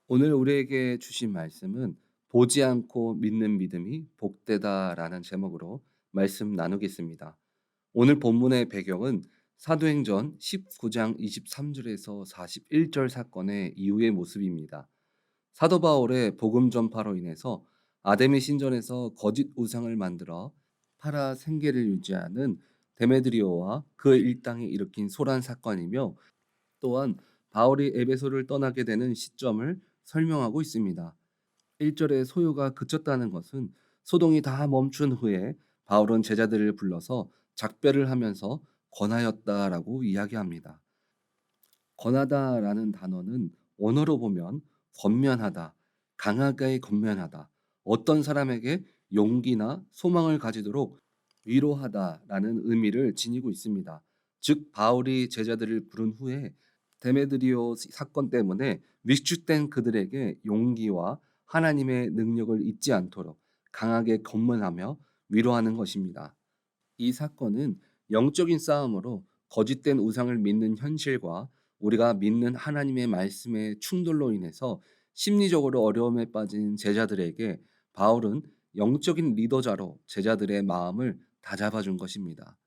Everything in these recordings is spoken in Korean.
오늘 우리에게 주신 말씀은 보지 않고 믿는 믿음이 복되다라는 제목으로 말씀 나누겠습니다. 오늘 본문의 배경은 사도행전 19장 23절에서 41절 사건의 이후의 모습입니다. 사도 바울의 복음 전파로 인해서 아데미 신전에서 거짓 우상을 만들어 팔아 생계를 유지하는 데메드리오와 그 일당이 일으킨 소란 사건이며, 또한 바울이 에베소를 떠나게 되는 시점을 설명하고 있습니다. 1절에 소요가 그쳤다는 것은 소동이 다 멈춘 후에 바울은 제자들을 불러서 작별을 하면서 권하였다라고 이야기합니다. 권하다라는 단어는 원어로 보면 권면하다, 강하게 권면하다, 어떤 사람에게 용기나 소망을 가지도록 위로하다라는 의미를 지니고 있습니다. 즉 바울이 제자들을 부른 후에 데메드리오 사건 때문에 위축된 그들에게 용기와 하나님의 능력을 잊지 않도록 강하게 권면하며 위로하는 것입니다. 이 사건은 영적인 싸움으로 거짓된 우상을 믿는 현실과 우리가 믿는 하나님의 말씀의 충돌로 인해서 심리적으로 어려움에 빠진 제자들에게 바울은 영적인 리더자로 제자들의 마음을 다잡아 준 것입니다.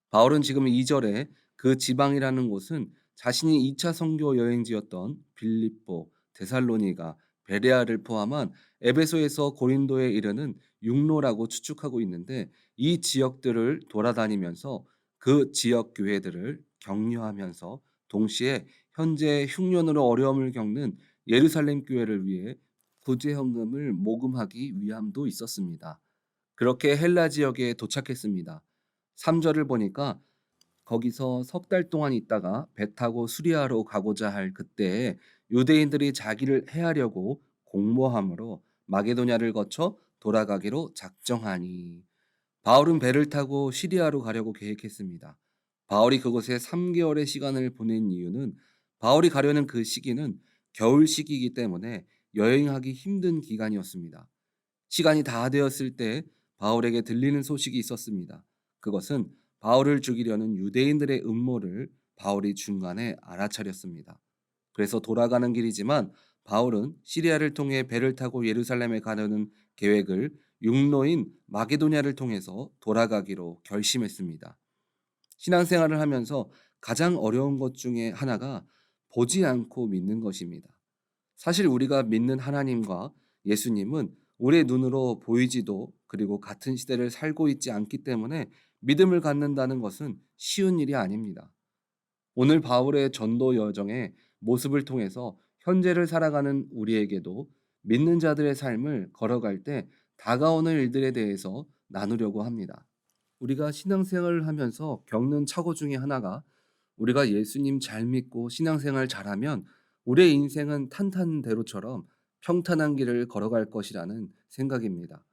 바울은 지금 2절에 그 지방이라는 곳은 자신이 2차 선교 여행지였던 빌립보, 데살로니가, 베레아를 포함한 에베소에서 고린도에 이르는 육로라고 추측하고 있는데, 이 지역들을 돌아다니면서 그 지역 교회들을 격려하면서 동시에 현재 흉년으로 어려움을 겪는 예루살렘 교회를 위해 구제 헌금을 모금하기 위함도 있었습니다. 그렇게 헬라 지역에 도착했습니다. 3절을 보니까 거기서 석 달 동안 있다가 배 타고 수리아로 가고자 할 그때에 유대인들이 자기를 해하려고 공모함으로 마게도냐를 거쳐 돌아가기로 작정하니, 바울은 배를 타고 시리아로 가려고 계획했습니다. 바울이 그곳에 3개월의 시간을 보낸 이유는, 바울이 가려는 그 시기는 겨울 시기이기 때문에 여행하기 힘든 기간이었습니다. 시간이 다 되었을 때 바울에게 들리는 소식이 있었습니다. 그것은 바울을 죽이려는 유대인들의 음모를 바울이 중간에 알아차렸습니다. 그래서 돌아가는 길이지만 바울은 시리아를 통해 배를 타고 예루살렘에 가려는 계획을 육로인 마게도냐를 통해서 돌아가기로 결심했습니다. 신앙생활을 하면서 가장 어려운 것 중에 하나가 보지 않고 믿는 것입니다. 사실 우리가 믿는 하나님과 예수님은 우리의 눈으로 보이지도, 그리고 같은 시대를 살고 있지 않기 때문에 믿음을 갖는다는 것은 쉬운 일이 아닙니다. 오늘 바울의 전도 여정의 모습을 통해서 현재를 살아가는 우리에게도 믿는 자들의 삶을 걸어갈 때 다가오는 일들에 대해서 나누려고 합니다. 우리가 신앙생활을 하면서 겪는 착오 중에 하나가, 우리가 예수님 잘 믿고 신앙생활 잘하면 우리의 인생은 탄탄대로처럼 평탄한 길을 걸어갈 것이라는 생각입니다.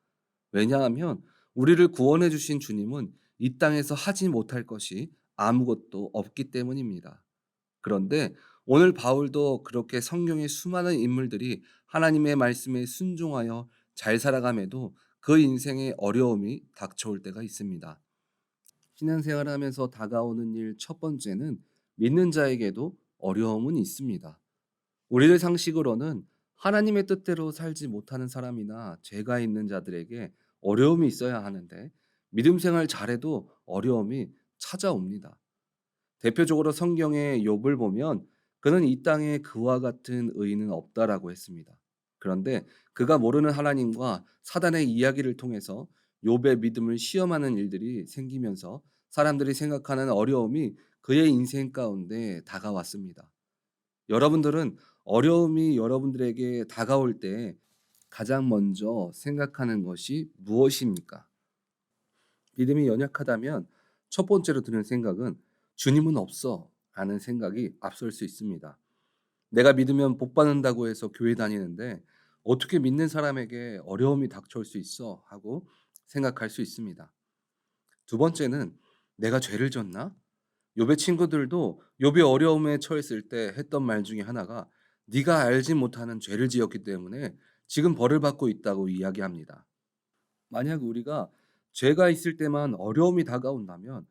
왜냐하면 우리를 구원해 주신 주님은 이 땅에서 하지 못할 것이 아무것도 없기 때문입니다. 그런데 오늘 바울도 그렇게 성경의 수많은 인물들이 하나님의 말씀에 순종하여 잘 살아감에도 그 인생에 어려움이 닥쳐올 때가 있습니다. 신앙생활을 하면서 다가오는 일 첫 번째는, 믿는 자에게도 어려움은 있습니다. 우리들 상식으로는 하나님의 뜻대로 살지 못하는 사람이나 죄가 있는 자들에게 어려움이 있어야 하는데, 믿음 생활 잘해도 어려움이 찾아옵니다. 대표적으로 성경의 욥을 보면 그는 이 땅에 그와 같은 의인은 없다라고 했습니다. 그런데 그가 모르는 하나님과 사단의 이야기를 통해서 욥의 믿음을 시험하는 일들이 생기면서 사람들이 생각하는 어려움이 그의 인생 가운데 다가왔습니다. 여러분들은 어려움이 여러분들에게 다가올 때 가장 먼저 생각하는 것이 무엇입니까? 믿음이 연약하다면 첫 번째로 드는 생각은 주님은 없어 라는 생각이 앞설 수 있습니다. 내가 믿으면 복 받는다고 해서 교회 다니는데 어떻게 믿는 사람에게 어려움이 닥쳐올 수 있어 하고 생각할 수 있습니다. 두 번째는 내가 죄를 졌나? 욥의 친구들도 욥이 어려움에 처했을 때 했던 말 중에 하나가, 네가 알지 못하는 죄를 지었기 때문에 지금 벌을 받고 있다고 이야기합니다. 만약 우리가 죄가 있을 때만 어려움이 다가온다면,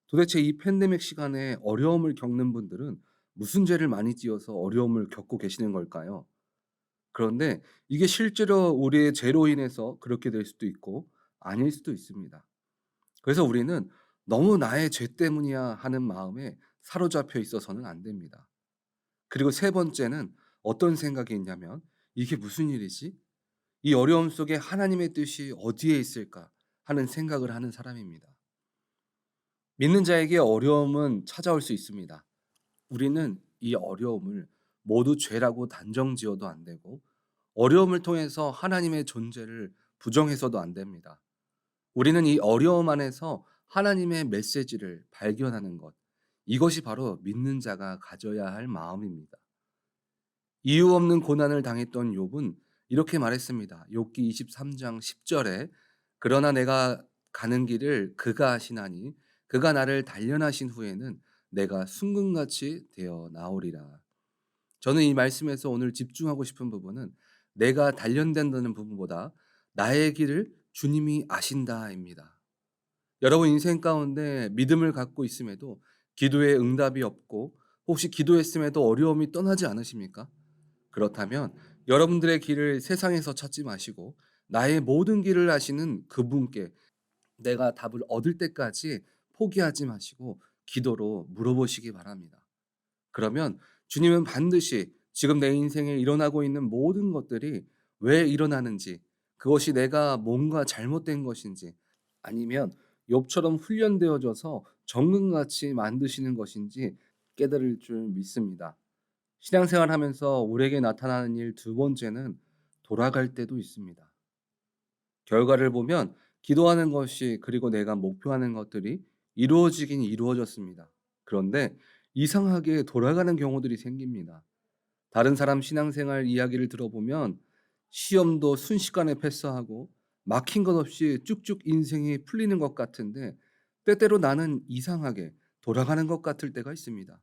도대체 이 팬데믹 시간에 어려움을 겪는 분들은 무슨 죄를 많이 지어서 어려움을 겪고 계시는 걸까요? 그런데 이게 실제로 우리의 죄로 인해서 그렇게 될 수도 있고 아닐 수도 있습니다. 그래서 우리는 '너무 나의 죄 때문이야.' 하는 마음에 사로잡혀 있어서는 안 됩니다. 그리고 세 번째는 어떤 생각이 있냐면 '이게 무슨 일이지? 이 어려움 속에 하나님의 뜻이 어디에 있을까?' 하는 생각을 하는 사람입니다. 믿는 자에게 어려움은 찾아올 수 있습니다. 우리는 이 어려움을 모두 죄라고 단정지어도 안 되고 어려움을 통해서 하나님의 존재를 부정해서도 안 됩니다. 우리는 이 어려움 안에서 하나님의 메시지를 발견하는 것, 이것이 바로 믿는 자가 가져야 할 마음입니다. 이유 없는 고난을 당했던 욥은 이렇게 말했습니다. 욥기 23장 10절에 그러나 내가 가는 길을 그가 아시나니 그가 나를 단련하신 후에는 내가 순금같이 되어 나오리라. 저는 이 말씀에서 오늘 집중하고 싶은 부분은 내가 단련된다는 부분보다 나의 길을 주님이 아신다입니다. 여러분 인생 가운데 믿음을 갖고 있음에도 기도에 응답이 없고 혹시 기도했음에도 어려움이 떠나지 않으십니까? 그렇다면 여러분들의 길을 세상에서 찾지 마시고 나의 모든 길을 아시는 그분께 내가 답을 얻을 때까지 포기하지 마시고 기도로 물어보시기 바랍니다. 그러면 주님은 반드시 지금 내 인생에 일어나고 있는 모든 것들이 왜 일어나는지, 그것이 내가 뭔가 잘못된 것인지, 아니면 욥처럼 훈련되어져서 정금같이 만드시는 것인지 깨달을 줄 믿습니다. 신앙생활하면서 우리에게 나타나는 일 두 번째는 돌아갈 때도 있습니다. 결과를 보면 기도하는 것이 그리고 내가 목표하는 것들이 이루어지긴 이루어졌습니다. 그런데 이상하게 돌아가는 경우들이 생깁니다. 다른 사람 신앙생활 이야기를 들어보면 시험도 순식간에 패스하고 막힌 것 없이 쭉쭉 인생이 풀리는 것 같은데 때때로 나는 이상하게 돌아가는 것 같을 때가 있습니다.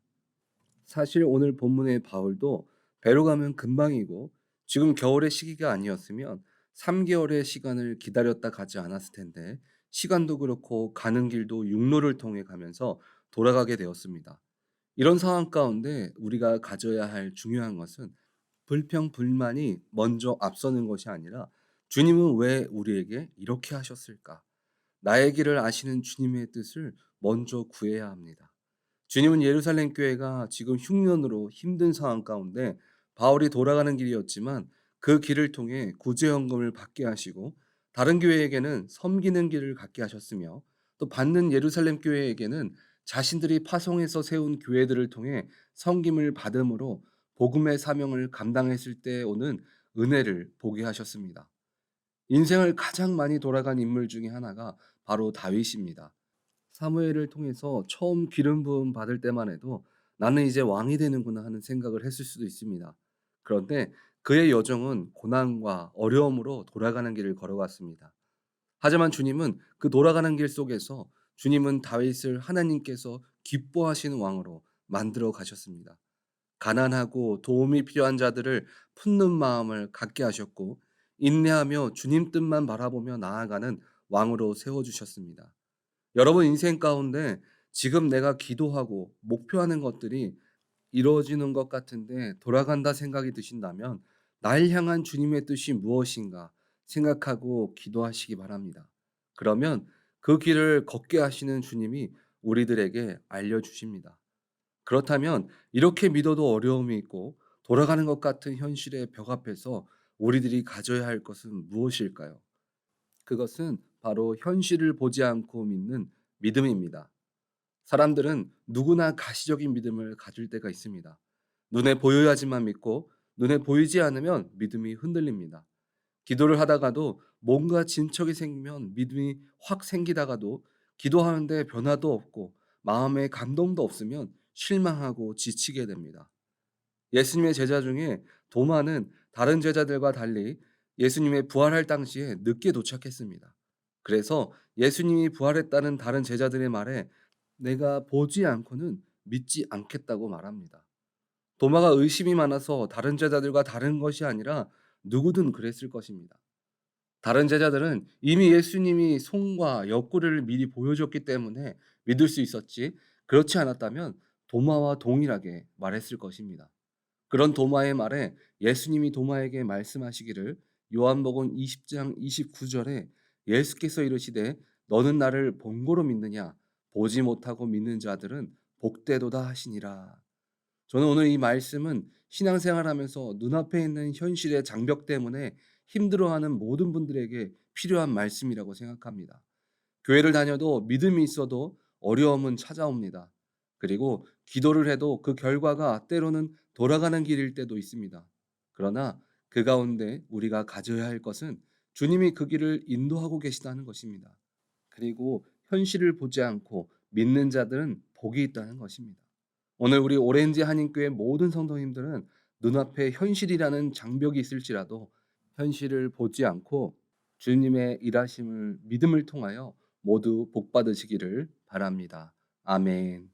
사실 오늘 본문의 바울도 배로 가면 금방이고 지금 겨울의 시기가 아니었으면 3개월의 시간을 기다렸다 가지 않았을 텐데 시간도 그렇고 가는 길도 육로를 통해 가면서 돌아가게 되었습니다. 이런 상황 가운데 우리가 가져야 할 중요한 것은 불평, 불만이 먼저 앞서는 것이 아니라 주님은 왜 우리에게 이렇게 하셨을까? 나의 길을 아시는 주님의 뜻을 먼저 구해야 합니다. 주님은 예루살렘 교회가 지금 흉년으로 힘든 상황 가운데 바울이 돌아가는 길이었지만 그 길을 통해 구제연금을 받게 하시고 다른 교회에게는 섬기는 길을 갖게 하셨으며 또 받는 예루살렘 교회에게는 자신들이 파송해서 세운 교회들을 통해 섬김을 받음으로 복음의 사명을 감당했을 때 오는 은혜를 보게 하셨습니다. 인생을 가장 많이 돌아간 인물 중에 하나가 바로 다윗입니다. 사무엘을 통해서 처음 기름 부음 받을 때만 해도 '나는 이제 왕이 되는구나.' 하는 생각을 했을 수도 있습니다. 그런데 그의 여정은 고난과 어려움으로 돌아가는 길을 걸어갔습니다. 하지만 주님은 그 돌아가는 길 속에서 주님은 다윗을 하나님께서 기뻐하시는 왕으로 만들어 가셨습니다. 가난하고 도움이 필요한 자들을 품는 마음을 갖게 하셨고 인내하며 주님 뜻만 바라보며 나아가는 왕으로 세워 주셨습니다. 여러분 인생 가운데 지금 내가 기도하고 목표하는 것들이 이루어지는 것 같은데 돌아간다 생각이 드신다면 날 향한 주님의 뜻이 무엇인가 생각하고 기도하시기 바랍니다. 그러면 그 길을 걷게 하시는 주님이 우리들에게 알려주십니다. 그렇다면 이렇게 믿어도 어려움이 있고 돌아가는 것 같은 현실의 벽 앞에서 우리들이 가져야 할 것은 무엇일까요? 그것은 바로 현실을 보지 않고 믿는 믿음입니다. 사람들은 누구나 가시적인 믿음을 가질 때가 있습니다. 눈에 보여야지만 믿고 눈에 보이지 않으면 믿음이 흔들립니다. 기도를 하다가도 뭔가 진척이 생기면 믿음이 확 생기다가도 기도하는데 변화도 없고 마음에 감동도 없으면 실망하고 지치게 됩니다. 예수님의 제자 중에 도마는 다른 제자들과 달리 예수님의 부활할 당시에 늦게 도착했습니다. 그래서 예수님이 부활했다는 다른 제자들의 말에 내가 보지 않고는 믿지 않겠다고 말합니다. 도마가 의심이 많아서 다른 제자들과 다른 것이 아니라 누구든 그랬을 것입니다. 다른 제자들은 이미 예수님이 손과 옆구리를 미리 보여줬기 때문에 믿을 수 있었지, 그렇지 않았다면 도마와 동일하게 말했을 것입니다. 그런 도마의 말에 예수님이 도마에게 말씀하시기를 요한복음 20장 29절에 예수께서 이르시되 너는 나를 본고로 믿느냐 보지 못하고 믿는 자들은 복되도다 하시니라. 저는 오늘 이 말씀은 신앙생활하면서 눈앞에 있는 현실의 장벽 때문에 힘들어하는 모든 분들에게 필요한 말씀이라고 생각합니다. 교회를 다녀도 믿음이 있어도 어려움은 찾아옵니다. 그리고 기도를 해도 그 결과가 때로는 돌아가는 길일 때도 있습니다. 그러나 그 가운데 우리가 가져야 할 것은 주님이 그 길을 인도하고 계시다는 것입니다. 그리고 현실을 보지 않고 믿는 자들은 복이 있다는 것입니다. 오늘 우리 오렌지 한인교회 모든 성도님들은 눈앞에 현실이라는 장벽이 있을지라도 현실을 보지 않고 주님의 일하심을 믿음을 통하여 모두 복 받으시기를 바랍니다. 아멘.